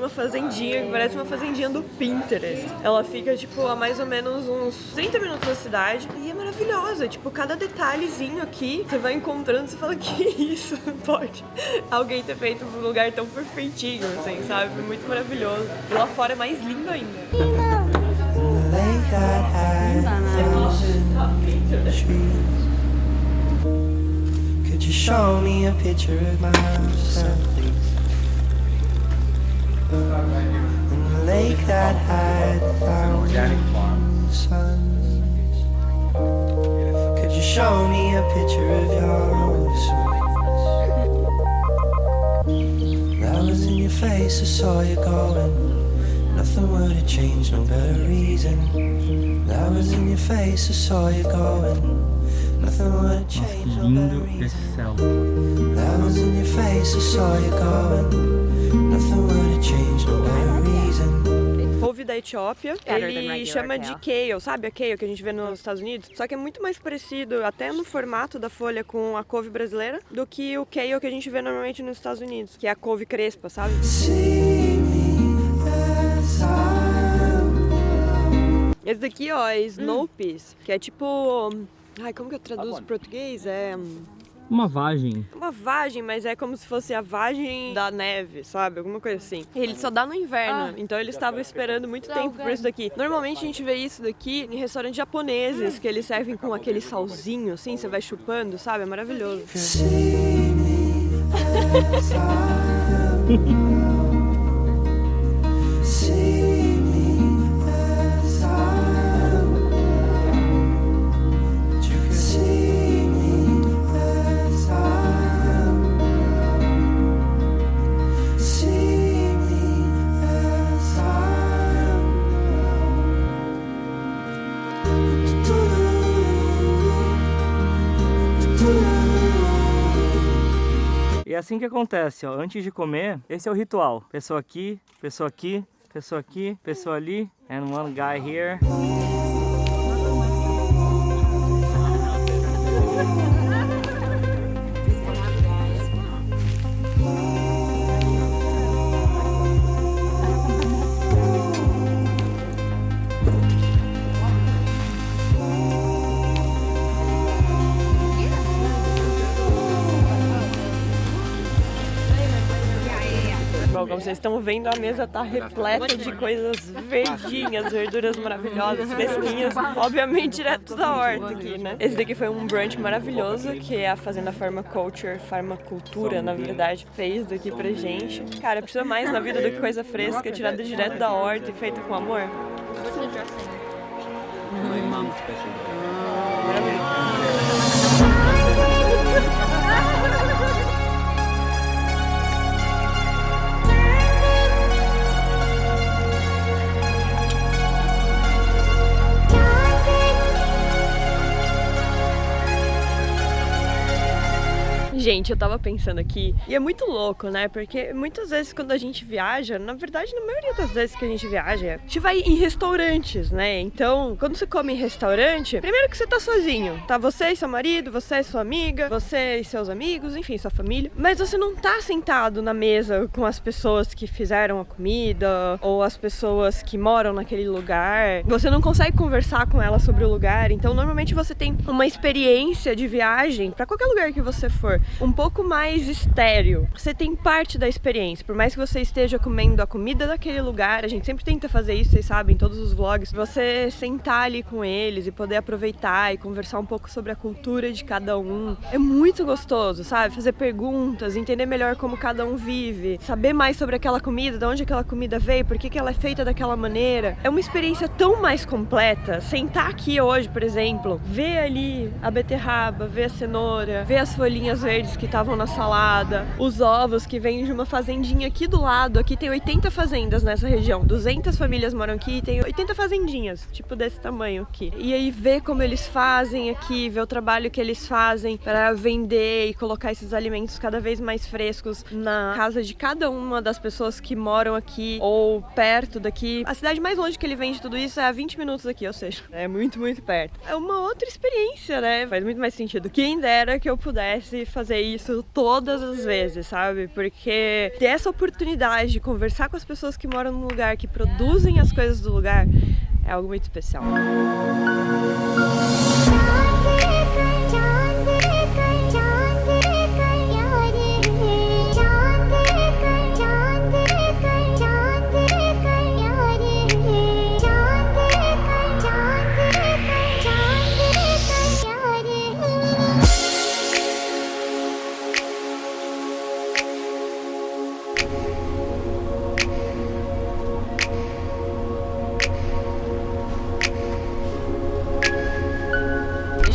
uma fazendinha que parece uma fazendinha do Pinterest. Ela fica, tipo, a mais ou menos uns 30 minutos da cidade e é maravilhosa. Tipo, cada detalhezinho aqui, você vai encontrando, você fala, que isso? Não pode alguém ter feito um lugar tão perfeitinho, assim, sabe? Foi muito maravilhoso. E lá fora é mais lindo ainda. Could you show me a picture of myself, please? In the lake that had thousand suns. Could you show me a picture of your sweet? That was in your face, I saw you going. Nothing would have changed, no better reason. That was in your face, I saw you going. Nothing would have changed, no better reason. That was in your face, I saw you going. Nothing would have changed, no better reason. Couve da Etiópia, ele chama de kale, sabe a kale que a gente vê nos Estados Unidos? Só que é muito mais parecido, até no formato da folha, com a couve brasileira, do que o kale que a gente vê normalmente nos Estados Unidos, que é a couve crespa, sabe? Esse daqui, ó, é snow peas, que é tipo... Ai, como que eu traduzo em português? É... Uma vagem. Uma vagem, mas é como se fosse a vagem da neve, sabe? Alguma coisa assim. Ele só dá no inverno, então eles estavam esperando muito tempo por isso daqui. Normalmente a gente vê isso daqui em restaurantes japoneses, que eles servem com aquele salzinho, assim, você vai chupando, sabe? É maravilhoso. E é assim que acontece, ó. Antes de comer, esse é o ritual. Pessoa aqui, pessoa aqui, pessoa aqui, pessoa ali. And one guy here. Bom, como vocês estão vendo, a mesa tá repleta de coisas verdinhas, verduras maravilhosas, fresquinhas, obviamente direto da horta aqui, né? Esse daqui foi um brunch maravilhoso, que é a Fazenda Farmacultura, na verdade, fez daqui pra gente. Cara, precisa mais na vida do que coisa fresca, tirada direto da horta e feita com amor. Gente, eu tava pensando aqui, e é muito louco, né? Porque muitas vezes quando a gente viaja, na verdade, na maioria das vezes que a gente viaja, a gente vai em restaurantes, né? Então, quando você come em restaurante, primeiro que você tá sozinho, tá? Você e seu marido, você e sua amiga, você e seus amigos, enfim, sua família. Mas você não tá sentado na mesa com as pessoas que fizeram a comida, ou as pessoas que moram naquele lugar. Você não consegue conversar com elas sobre o lugar, então normalmente você tem uma experiência de viagem pra qualquer lugar que você for, um pouco mais estéril. Você tem parte da experiência, por mais que você esteja comendo a comida daquele lugar, a gente sempre tenta fazer isso, vocês sabem, em todos os vlogs, você sentar ali com eles e poder aproveitar e conversar um pouco sobre a cultura de cada um. É muito gostoso, sabe? Fazer perguntas, entender melhor como cada um vive, saber mais sobre aquela comida, de onde aquela comida veio, por que ela é feita daquela maneira. É uma experiência tão mais completa. Sentar aqui hoje, por exemplo, ver ali a beterraba, ver a cenoura, ver as folhinhas verdes que estavam na salada, os ovos que vêm de uma fazendinha aqui do lado. Aqui tem 80 fazendas nessa região, 200 famílias moram aqui e tem 80 fazendinhas, tipo desse tamanho aqui. E aí ver como eles fazem aqui, ver o trabalho que eles fazem para vender e colocar esses alimentos cada vez mais frescos na casa de cada uma das pessoas que moram aqui ou perto daqui. A cidade mais longe que ele vende tudo isso é a 20 minutos daqui, ou seja, é muito, muito perto. É uma outra experiência, né? Faz muito mais sentido. Quem dera que eu pudesse fazer fazer isso todas as vezes, sabe? Porque ter essa oportunidade de conversar com as pessoas que moram no lugar, que produzem as coisas do lugar, é algo muito especial.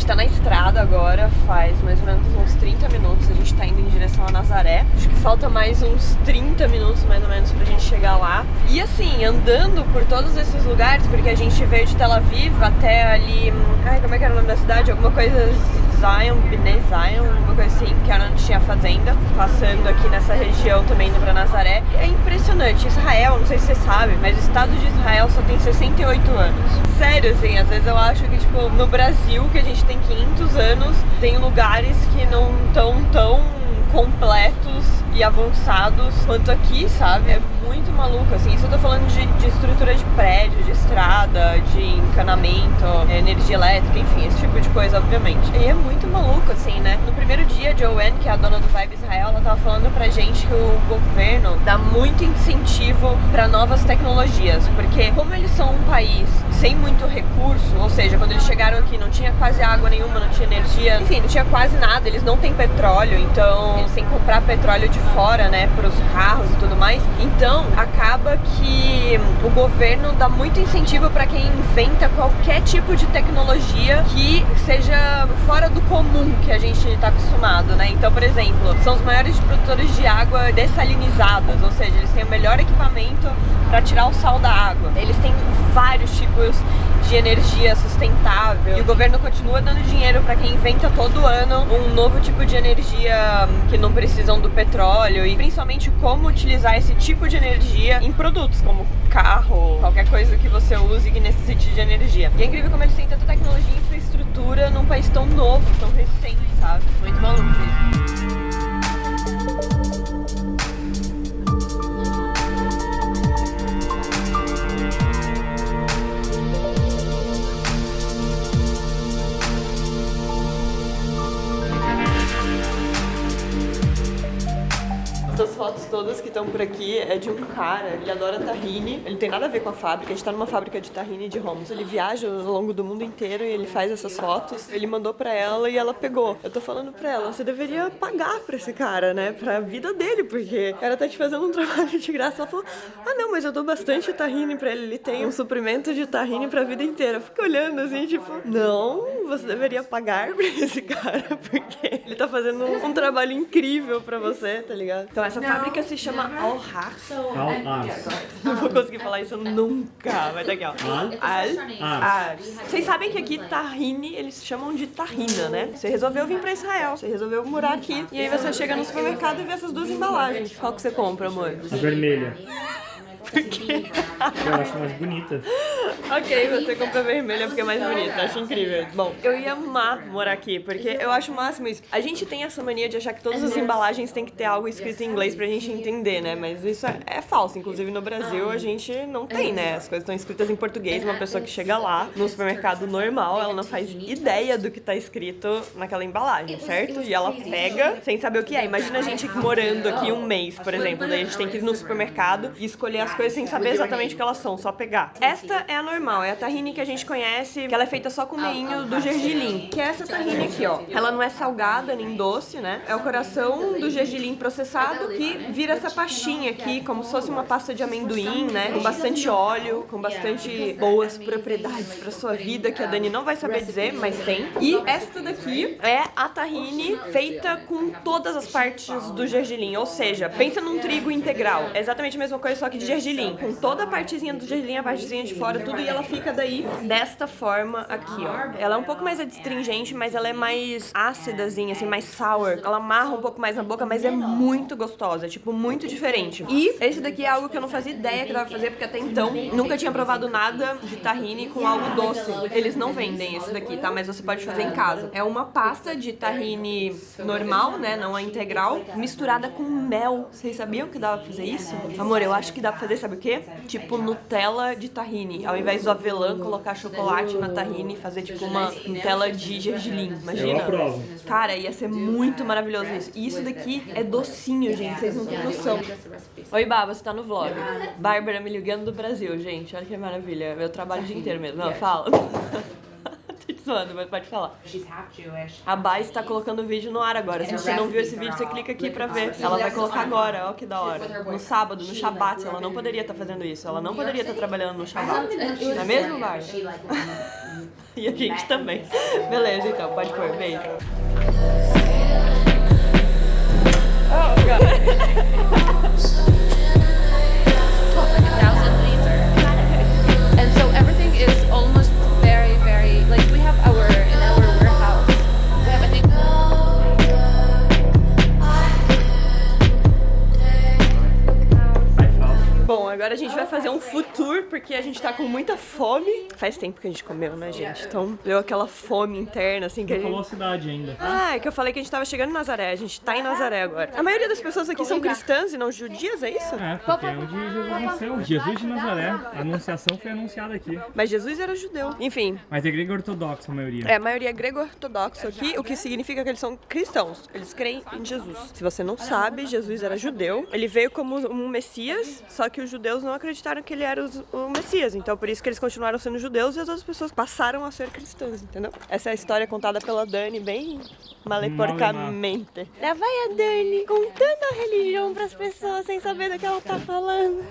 Tá na estrada agora, faz mais ou menos uns 30 minutos, a gente tá indo em direção a Nazaré. Acho que falta mais uns 30 minutos mais ou menos pra gente chegar lá. E assim, andando por todos esses lugares, porque a gente veio de Tel Aviv até ali... Ai, como é que era o nome da cidade? Alguma coisa... Zion, Bnei Zion, uma coisa assim, que era onde tinha fazenda, passando aqui nessa região também indo pra Nazaré. É impressionante, Israel, não sei se você sabe, mas o Estado de Israel só tem 68 anos. Sério, assim, às vezes eu acho que, tipo, no Brasil, que a gente tem 500 anos, tem lugares que não estão tão completos e avançados quanto aqui, sabe? É muito maluco, assim. Isso eu tô falando de estrutura de prédio, de estrada, de encanamento, energia elétrica, enfim, esse tipo de coisa, obviamente. E é muito maluco, assim, né? No primeiro dia, Joanne, que é a dona do Vibe Israel, ela tava falando pra gente que o governo dá muito incentivo pra novas tecnologias, porque como eles são um país sem muito recurso, ou seja, quando eles chegaram aqui não tinha quase água nenhuma, não tinha energia, enfim, não tinha quase nada, eles não têm petróleo, então eles têm que comprar petróleo de fora, né, pros carros e tudo mais. Então, acaba que o governo dá muito incentivo pra quem inventa qualquer tipo de tecnologia que seja fora do comum que a gente tá acostumado, né? Então, por exemplo, são os maiores produtores de água dessalinizadas, ou seja, eles têm o melhor equipamento para tirar o sal da água. Eles têm vários tipos de energia sustentável e o governo continua dando dinheiro para quem inventa todo ano um novo tipo de energia que não precisam do petróleo e principalmente como utilizar esse tipo de energia em produtos como carro, qualquer coisa que você use que necessite de energia. E é incrível como eles têm tanta tecnologia e infraestrutura num país tão novo, tão recente, sabe? Muito maluco isso. Essas fotos todas que estão por aqui é de um cara, ele adora tahine, ele tem nada a ver com a fábrica, a gente tá numa fábrica de tahine de Homs. Ele viaja ao longo do mundo inteiro e ele faz essas fotos, ele mandou pra ela e ela pegou. Eu tô falando pra ela, você deveria pagar pra esse cara, né, pra vida dele, porque o cara tá te fazendo um trabalho de graça. Ela falou, ah não, mas eu dou bastante tahine pra ele tem um suprimento de tahine pra vida inteira. Eu fico olhando assim, tipo, não, você deveria pagar pra esse cara, porque ele tá fazendo um trabalho incrível pra você, tá ligado? Então essa fábrica se chama Al-Hars. Al-Hars. Não vou conseguir falar isso nunca, mas tá aqui, ó. Al-Hars. Vocês sabem que aqui tahine, eles chamam de tahina, né? Você resolveu vir pra Israel, você resolveu morar aqui, e aí você chega no supermercado e vê essas duas embalagens. Qual que você compra, amor? A vermelha. Por quê? Eu acho mais bonita. Ok, você compra vermelha porque é mais bonita, acho incrível. Bom, eu ia amar morar aqui, porque eu acho o máximo isso. A gente tem essa mania de achar que todas as embalagens tem que ter algo escrito em inglês pra gente entender, né? Mas isso é falso. Inclusive no Brasil a gente não tem, né? As coisas estão escritas em português. Uma pessoa que chega lá, no supermercado normal, ela não faz ideia do que tá escrito naquela embalagem, certo? E ela pega sem saber o que é. Imagina a gente morando aqui um mês, por exemplo. Daí a gente tem que ir no supermercado e escolher as coisas sem saber exatamente o que elas são, só pegar. Esta é a normal, é a tahine que a gente conhece, que ela é feita só com o meinho do gergelim, que é essa tahine aqui, ó. Ela não é salgada nem doce, né? É o coração do gergelim processado que vira essa pastinha aqui, como se fosse uma pasta de amendoim, né? Com bastante óleo, com bastante boas propriedades pra sua vida, que a Dani não vai saber dizer, mas tem. E esta daqui é a tahine feita com todas as partes do gergelim, ou seja, pensa num trigo integral. É exatamente a mesma coisa, só que de gergelim. Com toda a partezinha do gergelim, a partezinha de fora, tudo tudo e ela fica daí desta forma aqui, ó. Ela é um pouco mais adstringente, mas ela é mais ácidazinha, assim, mais sour. Ela amarra um pouco mais na boca, mas é muito gostosa, tipo, muito diferente. E esse daqui é algo que eu não fazia ideia que dava pra fazer, porque até então nunca tinha provado nada de tahine com algo doce. Eles não vendem esse daqui, tá? Mas você pode fazer em casa. É uma pasta de tahine normal, né? Não a integral, misturada com mel. Vocês sabiam que dava pra fazer isso? Amor, eu acho que dá pra fazer, sabe o quê? Tipo Nutella de tahine. Ao invés do avelã, colocar chocolate na tahine e fazer tipo uma Nutella de gergelim. Imagina? Eu aprovo. Cara, ia ser muito maravilhoso isso. E isso daqui é docinho, gente. Vocês não têm noção. Oi, Bá, você tá no vlog. Bárbara me ligando do Brasil, gente. Olha que maravilha. Eu trabalho o dia inteiro mesmo. Não, fala. Tô te zoando, mas pode falar. A Bá está colocando o vídeo no ar agora. Se você não viu esse vídeo, você clica aqui pra ver. Ela vai colocar agora, ó que da hora. No sábado, no Shabat, ela não poderia estar fazendo isso. Ela não poderia estar trabalhando no Shabat. Não é mesmo, Bárbara? E a gente também. Beleza, então, pode pôr. Beijo. Oh, God. And so everything is almost very, like we have in our warehouse. We have, I think. Bom, agora a gente vai fazer um food tour porque a gente tá com muita fome. Faz tempo que a gente comeu, né, gente? Então deu aquela fome interna, assim, que a gente... Falou a cidade ainda. Ah, é que eu falei que a gente tava chegando em Nazaré. A gente tá em Nazaré agora. A maioria das pessoas aqui são cristãs e não judias, é isso? É, porque é onde Jesus nasceu. Jesus de Nazaré. A anunciação foi anunciada aqui. Mas Jesus era judeu. Enfim. Mas é grego ortodoxo a maioria. É, a maioria é grego-ortodoxo aqui, o que significa que eles são cristãos. Eles creem em Jesus. Se você não sabe, Jesus era judeu. Ele veio como um Messias, só que os judeus não acreditaram que ele era o Messias. Então, por isso que eles continuaram sendo judeus e as outras pessoas passaram a ser cristãs, entendeu? Essa é a história contada pela Dani, bem maleporcamente. Lá vai a Dani contando a religião pras pessoas sem saber do que ela tá falando.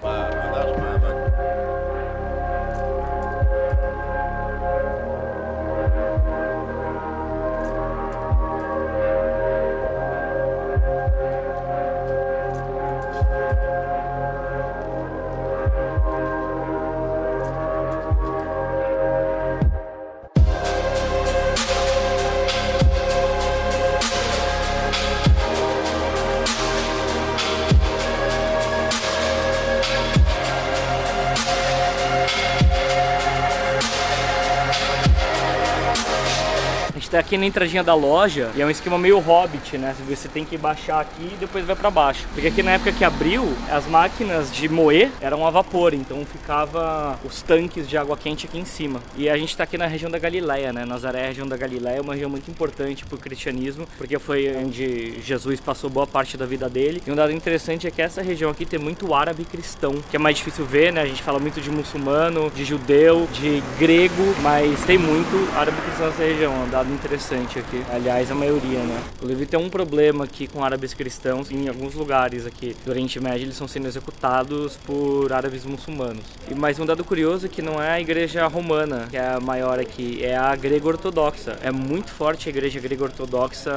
Tá aqui na entradinha da loja e é um esquema meio Hobbit, né? Você tem que baixar aqui e depois vai pra baixo. Porque aqui na época que abriu, as máquinas de moer eram a vapor, então ficava os tanques de água quente aqui em cima. E a gente tá aqui na região da Galileia, né? Nazaré, a região da Galileia, é uma região muito importante pro cristianismo, porque foi onde Jesus passou boa parte da vida dele. E um dado interessante é que essa região aqui tem muito árabe cristão, que é mais difícil ver, né? A gente fala muito de muçulmano, de judeu, de grego, mas tem muito árabe cristão nessa região, é um dado interessante aqui. Aliás, a maioria, né? Inclusive tem um problema aqui com árabes cristãos em alguns lugares aqui do Oriente Médio, eles estão sendo executados por árabes muçulmanos. E mais um dado curioso é que não é a igreja romana que é a maior aqui, é a grego-ortodoxa. É muito forte a igreja grego-ortodoxa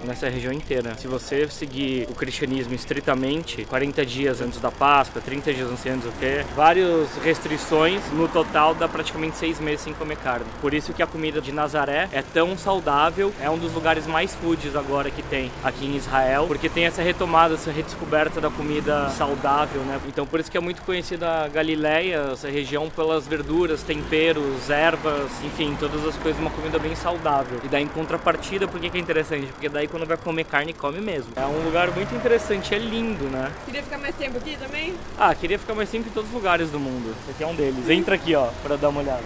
nessa região inteira. Se você seguir o cristianismo estritamente, 40 dias antes da Páscoa, 30 dias antes do quê? Várias restrições, no total dá praticamente 6 meses sem comer carne. Por isso que a comida de Nazaré é tão saudável, é um dos lugares mais foods agora que tem aqui em Israel, porque tem essa retomada, essa redescoberta da comida saudável, né? Então por isso que é muito conhecida a Galileia, essa região, pelas verduras, temperos, ervas, enfim, todas as coisas, uma comida bem saudável. E daí em contrapartida, por que é interessante? Porque daí quando vai comer carne, come mesmo. É um lugar muito interessante, é lindo, né? Queria ficar mais tempo aqui também? Ah, queria ficar mais tempo em todos os lugares do mundo. Esse aqui é um deles. Entra aqui, ó, pra dar uma olhada.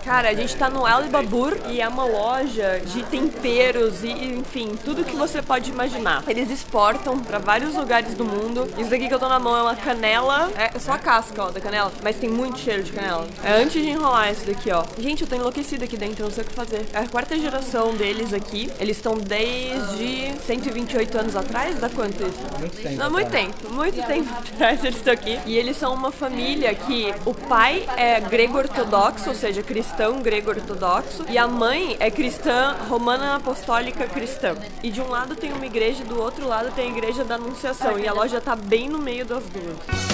Cara, a gente tá no El Babur e é uma loja de temperos e, enfim, tudo que você pode imaginar. Eles exportam pra vários lugares do mundo. Isso daqui que eu tô na mão é uma canela, é só a casca, ó, da canela, mas tem muito cheiro de canela. É antes de enrolar isso daqui, ó. Gente, eu tô enlouquecida aqui dentro, eu não sei o que fazer. É a 4ª geração deles aqui. Eles estão desde 128 anos atrás, dá quanto isso? Muito tempo. Não, muito tempo atrás eles estão aqui. E eles são uma família que o pai é grego-ortodoxo, ou seja, cristão, cristão grego ortodoxo e a mãe é cristã romana apostólica cristã. E de um lado tem uma igreja e do outro lado tem a igreja da Anunciação. E a loja tá bem no meio das duas.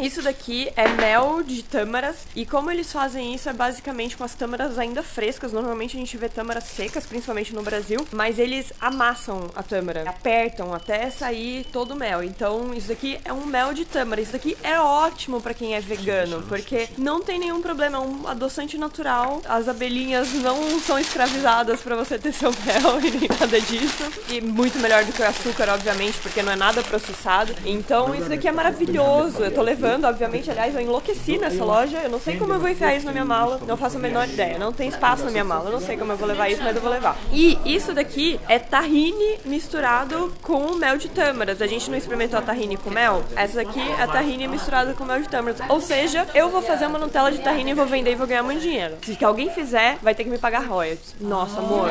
Isso daqui é mel de tâmaras e como eles fazem isso é basicamente com as tâmaras ainda frescas. Normalmente a gente vê tâmaras secas, principalmente no Brasil, mas eles amassam a tâmara, apertam até sair todo o mel. Então isso daqui é um mel de tâmara. Isso daqui é ótimo pra quem é vegano, porque não tem nenhum problema, é um adoçante natural. As abelhinhas não são escravizadas pra você ter seu mel e nem nada disso. E muito melhor do que o açúcar, obviamente, porque não é nada processado. Então isso daqui é maravilhoso. Eu tô levando, obviamente, aliás, eu enlouqueci nessa loja. Eu não sei como eu vou enfiar isso na minha mala. Não faço a menor ideia. Não tem espaço na minha mala. Eu não sei como eu vou levar isso, mas eu vou levar. E isso daqui é tahine misturado com mel de tâmaras. A gente não experimentou a tahine com mel? Essa daqui é a tahine misturada com mel de tâmaras. Ou seja, eu vou fazer uma Nutella de tahine e vou vender e vou ganhar muito dinheiro. Se alguém fizer, vai ter que me pagar royalties. Nossa, amor.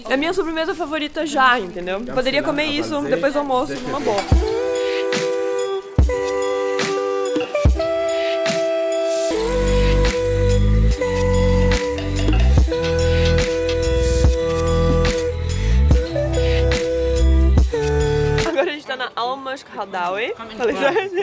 É a minha sobremesa favorita já, entendeu? Eu poderia comer isso depois do almoço, numa boa. Na Almas Khadawi. Falei certo?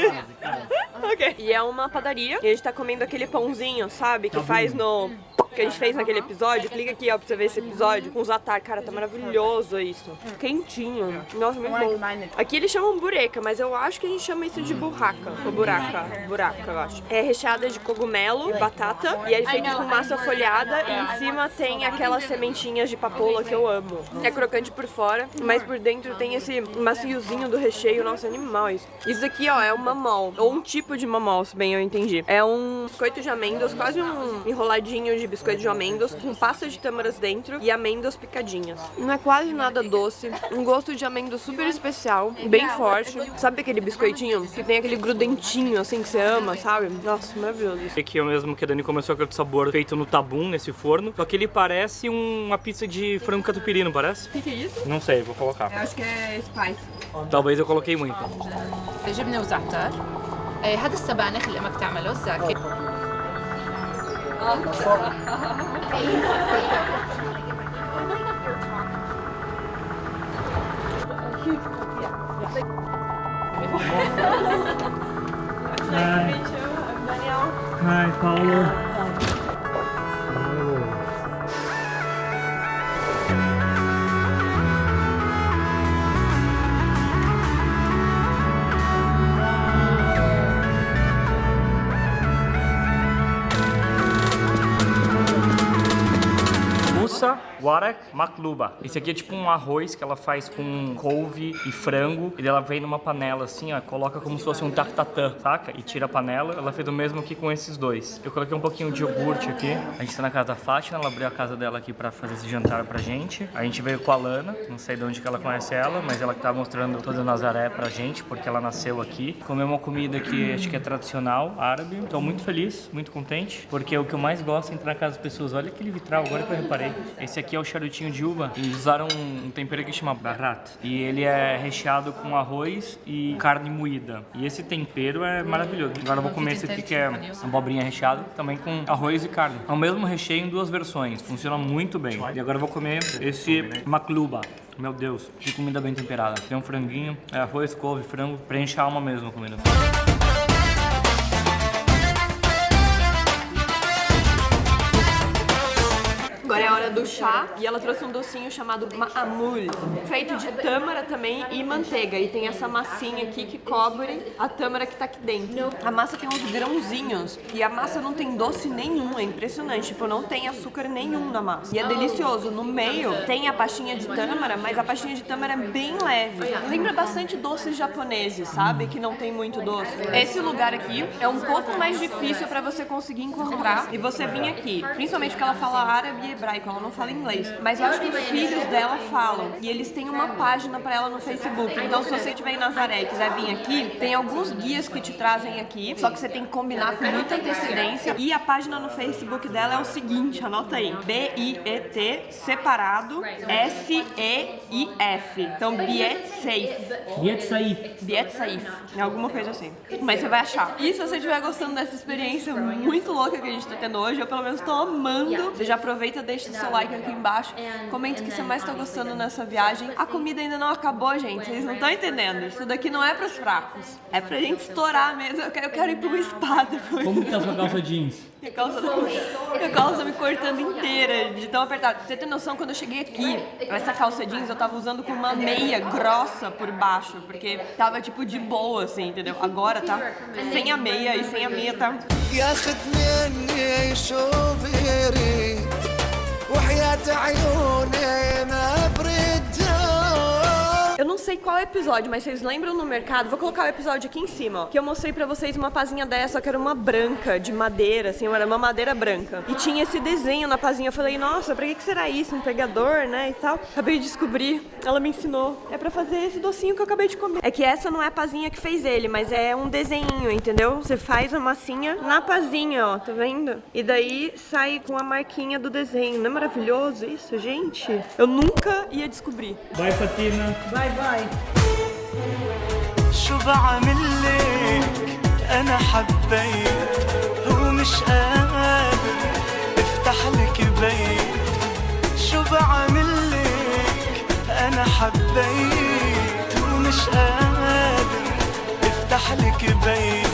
Ok. E é uma padaria. E a gente tá comendo aquele pãozinho, sabe? Que faz no... que a gente fez naquele episódio. Clica aqui, ó, pra você ver esse episódio. Com zatar. Cara, tá maravilhoso isso. Quentinho. Nossa, muito bom. Aqui eles chamam bureca, mas eu acho que a gente chama isso de burraca. Ou buraca. Buraca, eu acho. É recheada de cogumelo e batata. E é feito com massa folhada. E em cima tem aquelas sementinhas de papoula que eu amo. É crocante por fora, mas por dentro tem esse maciozinho do recheio. Nossa, é animal isso. Isso aqui, ó, é um mamol. Ou um tipo de mamol, se bem eu entendi. É um biscoito de amêndoas, quase um enroladinho de biscoito de amêndoas, com pasta de tâmaras dentro e amêndoas picadinhas. Não é quase nada doce. Um gosto de amêndoa super especial, bem forte. Sabe aquele biscoitinho que tem aquele grudentinho, assim, que você ama, sabe? Nossa, maravilhoso. Esse aqui é o mesmo que a Dani começou com o sabor feito no tabum, nesse forno. Só que ele parece uma pizza de frango catupiry, não parece? O que é isso? Não sei, vou colocar. Eu acho que é spice. Talvez eu coloquei muito. جبنة وزعتر. هذا السبانخ اللي بدك تعمله الزاكي. Hi, Paulo. Warak Makluba. Esse aqui é tipo um arroz que ela faz com couve e frango. E ela vem numa panela assim, ó, coloca como se fosse um tartatã, saca? E tira a panela. Ela fez o mesmo aqui com esses dois. Eu coloquei um pouquinho de iogurte aqui. A gente tá na casa da Fátima, ela abriu a casa dela aqui pra fazer esse jantar pra gente. A gente veio com a Lana, não sei de onde que ela conhece ela, mas ela que tá mostrando toda a Nazaré pra gente, porque ela nasceu aqui. Comeu uma comida que acho que é tradicional, árabe. Tô muito feliz, muito contente, porque o que eu mais gosto é entrar na casa das pessoas. Olha aquele vitral, agora que eu reparei. Esse aqui é o charutinho de uva. Eles usaram um tempero que chama barat. E ele é recheado com arroz e carne moída. E esse tempero é maravilhoso. Agora eu vou comer esse aqui que é abobrinha recheada, também com arroz e carne. É o mesmo recheio em duas versões. Funciona muito bem. E agora eu vou comer esse makluba. Meu Deus, que comida bem temperada. Tem um franguinho, arroz, couve, frango. Preenche a alma mesmo a comida. Agora é a hora do chá e ela trouxe um docinho chamado ma'amul, feito de tâmara também e manteiga. E tem essa massinha aqui que cobre a tâmara que tá aqui dentro. A massa tem uns grãozinhos e a massa não tem doce nenhum, é impressionante. Tipo, não tem açúcar nenhum na massa. E é delicioso. No meio tem a pastinha de tâmara, mas a pastinha de tâmara é bem leve. Lembra bastante doces japoneses, sabe? Que não tem muito doce. Esse lugar aqui é um pouco mais difícil pra você conseguir encontrar e você vir aqui. Principalmente porque ela fala árabe e hebraico, ela não fala fala inglês. Mas eu acho que os filhos dela falam. E eles têm uma página pra ela no Facebook. Então, se você estiver em Nazaré e quiser vir aqui, tem alguns guias que te trazem aqui. Só que você tem que combinar com muita antecedência. E a página no Facebook dela é o seguinte, anota aí. B-I-E-T separado S-E-I-F. Então, Biet Safe. Biet Saif. Biet Saif. É alguma coisa assim. Mas você vai achar. E se você estiver gostando dessa experiência muito louca que a gente tá tendo hoje, eu pelo menos tô amando. Você já aproveita, deixa o seu like aqui embaixo. Comenta o que você mais tá gostando nessa viagem. A comida ainda não acabou, gente. Vocês não estão entendendo. Isso daqui não é pros fracos. É pra gente estourar mesmo. Eu quero ir pro spa depois. Como que tá sua calça jeans? Minha calça me cortando inteira, de tão apertada. Pra você ter noção, quando eu cheguei aqui, essa calça jeans eu tava usando com uma meia grossa por baixo, porque tava tipo de boa, assim, entendeu? Agora tá sem a meia, e sem a meia tá... Eu não sei qual episódio, mas vocês lembram no mercado? Vou colocar o episódio aqui em cima, ó. Que eu mostrei pra vocês uma pazinha dessa, que era uma branca, de madeira, assim, era uma madeira branca. E tinha esse desenho na pazinha. Eu falei, nossa, pra que será isso? Um pegador, né, e tal. Acabei de descobrir, ela me ensinou. É pra fazer esse docinho que eu acabei de comer. É que essa não é a pazinha que fez ele, mas é um desenho, entendeu? Você faz a massinha na pazinha, ó, tá vendo? E daí sai com a marquinha do desenho. Não é maravilhoso isso, gente? Eu nunca ia descobrir. Vai, Fatina. Vai. شو بعملك أنا حبيت ومش قادر افتح لك بيت شو بعملك أنا حبيت ومش قادر افتح لك بيت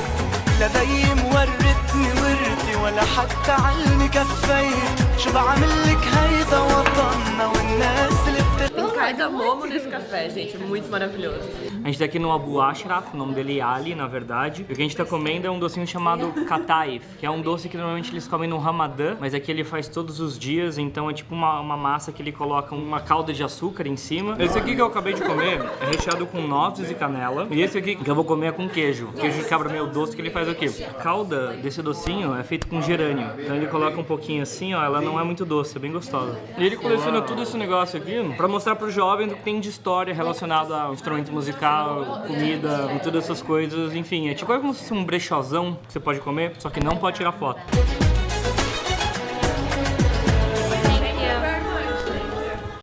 لا بي مورتني ورثي ولا حتى علمي كفيت شو بعملك هيدا وطننا والناس اللي Tem cardamomo nesse café, gente. Muito maravilhoso. A gente tá aqui no Abu Ashraf, o nome dele é Ali, na verdade. E o que a gente tá comendo é um docinho chamado Kataif, que é um doce que normalmente eles comem no Ramadã, mas aqui ele faz todos os dias, então é tipo uma massa que ele coloca uma calda de açúcar em cima. Esse aqui que eu acabei de comer é recheado com nozes e canela. E esse aqui que eu vou comer é com queijo. Queijo de cabra meio doce que ele faz aqui. A calda desse docinho é feita com gerânio. Então ele coloca um pouquinho assim, ó, ela não é muito doce, é bem gostosa. E ele coleciona tudo esse negócio aqui pra mostrar pro jovem do que tem de história relacionado ao instrumento musical, comida, com todas essas coisas, enfim, é tipo como se fosse um brechózão que você pode comer, só que não pode tirar foto.